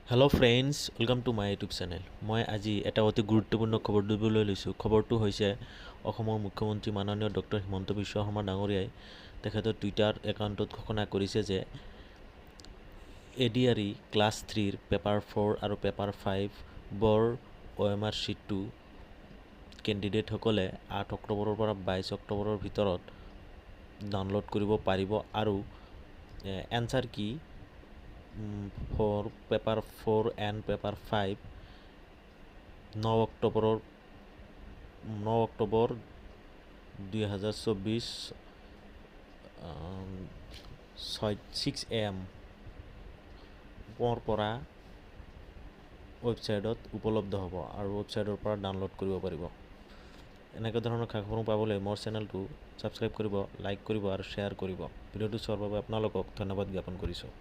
Hello' friends, welcome to my YouTube channel. মই আজি এটা অতি গুৰুত্বপূৰ্ণ খবৰ দিবলৈ লৈছোঁ। খবৰটো হৈছে অসমৰ মুখ্যমন্ত্ৰী মাননীয় ডক্টৰ হিমন্ত বিশ্ব শৰ্মা ডাঙৰীয়াই তেখেতৰ টুইটাৰ একাউণ্টত ঘোষণা কৰিছে যে ADRE ক্লাছ 3ৰ পেপাৰ 4 আৰু পেপাৰ 5ৰ OMR শ্বীটটো কেণ্ডিডেটসকলে 8 অক্টোবৰৰ পৰা 22 অক্টোবৰৰ ভিতৰত ডাউনলোড কৰিব পাৰিব আৰু এনচাৰ কি for paper 4 and paper 5 9 October 2024 6 AM পৰা ৱেবছাইটত উপলব্ধ হ'ব আৰু ৱেবছাইটৰ পৰা ডাউনলোড কৰিব পাৰিব। এনেকুৱা ধৰণৰ খা খবৰ পাবলৈ মোৰ চেনেলটো ছাবস্ক্ৰাইব কৰিব, লাইক কৰিব আৰু শ্বেয়াৰ কৰিব। ভিডিঅ'টো চোৱাৰ বাবে আপোনালোকক ধন্যবাদ জ্ঞাপন কৰিছোঁ।